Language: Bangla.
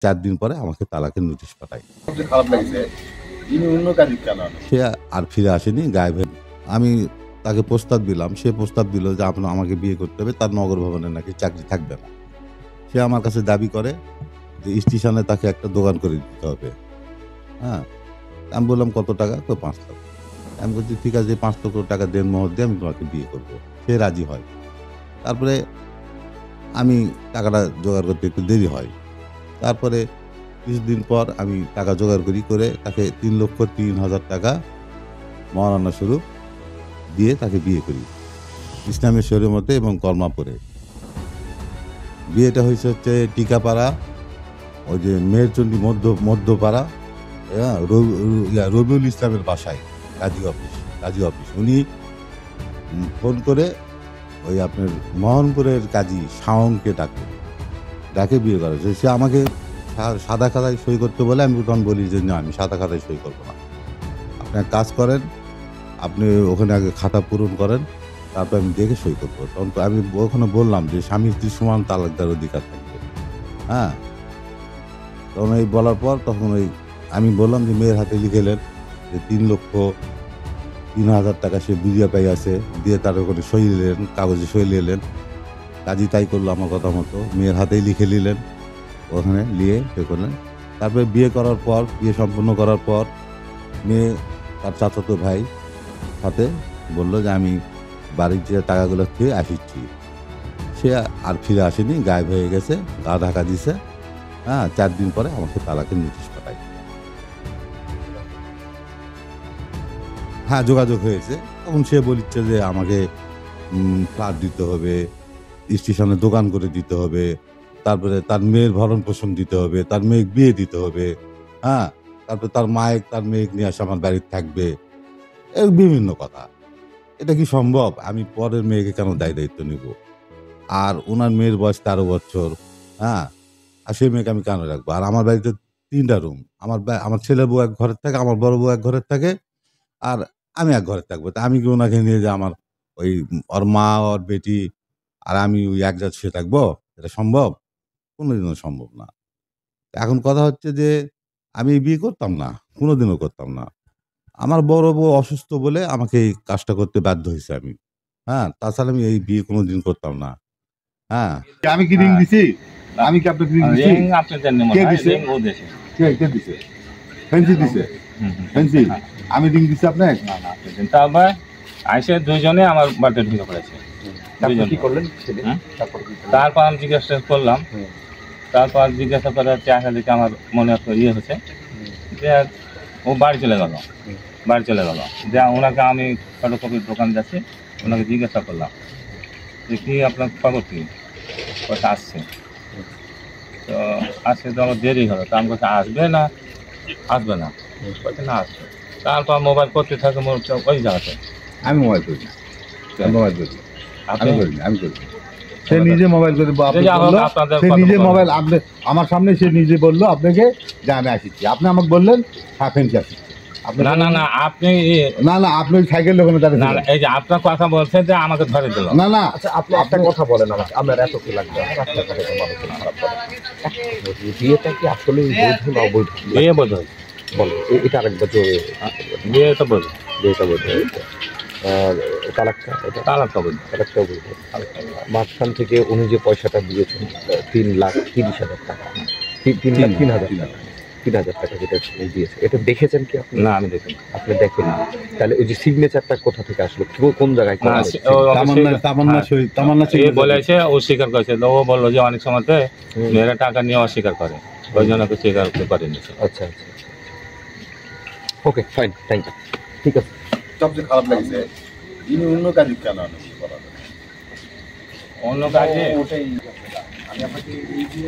4 দিন পরে আমাকে তালাকের নোটিশ পাঠায়। সবচেয়ে খারাপ লাগছে ইনি অন্য কাজে কেন আনেন? সে আর ফিরে আসেনি, গায়েব হয়ে। আমি তাকে প্রস্তাব দিলাম, সে প্রস্তাব দিল যে আপনার আমাকে বিয়ে করতে হবে, তার নগর ভবনে নাকি চাকরি থাকবে না। সে আমার কাছে দাবি করে যে স্টেশনে তাকে একটা দোকান করে দিতে হবে। হ্যাঁ, আমি বললাম কত টাকা? কই 5 লাখ। আমি বলছি ঠিক আছে 5 লক্ষ টাকা দেন মোহর দিয়ে আমি তোমাকে বিয়ে করবো। সে রাজি হয়। তারপরে আমি টাকাটা জোগাড় করতে একটু দেরি হয়। তারপরে কিছুদিন পর আমি টাকা জোগাড় করে তাকে 3,03,000 টাকা মহারণা স্বরূপ দিয়ে তাকে বিয়ে করি ইসলামের শরীয়তে এবং কলমা পড়ে। বিয়েটা হচ্ছে টিকাপাড়া, ওই যে মেহেরচণ্ডী মধ্যপাড়া, হ্যাঁ, রবিউল ইসলামের বাসায় কাজী অফিস। উনি ফোন করে ওই আপনার মোহনপুরের কাজী শাওনকে ডাকে বিয়ে করা হয়েছে। সে আমাকে সাদা খাতায় সই করতে বলে, আমি তখন বলি যে না, আমি সাদা খাতায় সই করবো না। আপনি এক কাজ করেন, আপনি ওখানে আগে খাতা পূরণ করেন, তারপর আমি দেখে সই করবো। তখন তো আমি ওখানে বললাম যে স্বামী স্ত্রী সমান তালাক দেওয়ার অধিকার থাকবে। হ্যাঁ, তখন এই বলার পর তখন আমি বললাম যে মেয়ের হাতে লিখেলেন যে 3,03,000 টাকা সে বুঝিয়া পাই আছে, দিয়ে তার ওখানে সই নিলেন, কাগজে সই নিলেন। কাজী তাই করলো আমার কথা মতো, মেয়ের হাতেই লিখে নিলেন, ওখানে নিয়ে সে করলেন। তারপরে বিয়ে সম্পন্ন করার পর মেয়ে তার চাচাতো ভাই সাথে বলল যে আমি বাড়ির যে টাকাগুলো খেয়ে আসিচ্ছি। সে আর ফিরে আসেনি, গায়েব হয়ে গেছে, গা ঢাকা দিছে। হ্যাঁ, 4 দিন পরে আমাকে তালাকের নোটিশ পাঠায়। হ্যাঁ, যোগাযোগ হয়েছে। তখন সে বলিচ্ছে যে আমাকে ফ্ল্যাট দিতে হবে, স্টেশনে দোকান করে দিতে হবে, তারপরে তার মেয়ের ভরণ পোষণ দিতে হবে, তার মেয়ে বিয়ে দিতে হবে। হ্যাঁ, তারপরে তার মেয়ে নিয়ে আসে আমার বাড়িতে থাকবে। এই বিভিন্ন কথা। এটা কি সম্ভব? আমি পরের মেয়েকে কেন দায়িত্ব নিব? আর উনার মেয়ের বয়স 13 বছর। হ্যাঁ, আর সেই মেয়েকে আমি কেন রাখবো? আর আমার বাড়িতে 3টা রুম। আমার ছেলে বউ এক ঘরে থাকে, আমার বড় বউ এক ঘরে থাকে, আর আমি এক ঘরে থাকবো। তা আমি কি ওনাকে নিয়ে যে আমার ওই ওর মা, ওর বেটি আর আমি ওই এক জায়গায় শুয়ে থাকবো? এটা সম্ভব? কোনোদিনও সম্ভব না। এখন কথা হচ্ছে যে আমি এই বিয়ে করতাম না, কোনোদিনও করতাম না। আমার বড় বউ অসুস্থ বলে আমাকে এই কাজটা করতে বাধ্য হইছি আমি। হ্যাঁ, তাছাড়া আমি এই বিয়ে কোনোদিন করতাম না। হ্যাঁ। আমি কি রিং দিছি? আমি কি আপনাকে রিং দিছি? রিং আপনি দেননি মনে কে হয়, দিছে? রিং ও দিয়েছে। কে দিছে? ফেন্সি দিছে? ফেন্সি? আমি রিং দিছি আপনাকে? না না আপনি দেন। তারপর আইসে দুইজনে আমার বাড়িতে ঢুকে পড়েছে। তারপর কি করলেন? হুম? তারপর কি করলেন? তারপর আমি জিজ্ঞাসা করলাম, তারপর জিজ্ঞাসা করে দেখা দেখে আমার মনে একটা ইয়ে হচ্ছে যে ও বাড়ি চলে গেল। যে ওনাকে আমি ফটোকপির দোকান যাচ্ছি, ওনাকে জিজ্ঞাসা করলাম যে কি আপনার খবর কি? কথা আসছে, তো আসছে তো আমার দেরি হলো, তো আমি বলছি আসবে না বলছে না আসবে। তারপর মোবাইল করতে থাকে ওই জায়গাতে। আমি মোবাইল করি না। আমি মোবাইল করি না। আপনি আমি করি না। সে নিজে মোবাইল করে যে যা হোক আপনাদের সে নিজে কথা মোবাইল আপনি আমার সামনে সে নিজে বললো আপনাকে যে আমি আসিছি। আপনি আমাকে বললেন হ্যাঁ ফেন্সি আসিছি। না না না আপনি না না আপনি ওই সাইকেলের ওখানে দাঁড়িয়ে না না, এই যে আপনার কথা বলছেন যে আমাকে ধরে দিল। না না আচ্ছা আপনি একটা কথা বলেন আমাকে, আপনার এত কি লাগবে? আমার একটা কথা তো মানুষের খারাপ করে। বিয়েটা কি আসলে বৈধ না অবৈধ? বিয়ে বোধ হয়, বলেন এটা আরেকবার জোরে। বিয়ে তো বোধ, বিয়েটা বৈধ হয়েছে, আর তালাকটা এটা তালাকটা বোধ। তালাকটাও বৈধ। মাঝখান থেকে উনি যে পয়সাটা দিয়েছেন 3,30,000 টাকা, 3,00,000 টাকা যেটা দিয়েছে, এটা দেখেছেন কি আপনি? না আমি দেখিনি। আপনি দেখেন, তাহলে ওই যে সিগনেচারটা কোথা থেকে আসলো, কোন জায়গায় না, তামান্না এ বলেছে, ও স্বীকার করেছে। তো ও বললো যে অনেক সময়তে মেয়েরা টাকা নিয়ে অস্বীকার করে, ওই জন্য ওকে স্বীকার করেনি। আচ্ছা আচ্ছা, ওকে ফাইন, থ্যাংক ইউ, ঠিক আছে। সবচেয়ে খারাপ লাগছে ইনি অন্য কাজে কেন আনেন? অন্য কাজে ওটাই আমি আপনাকে এই যে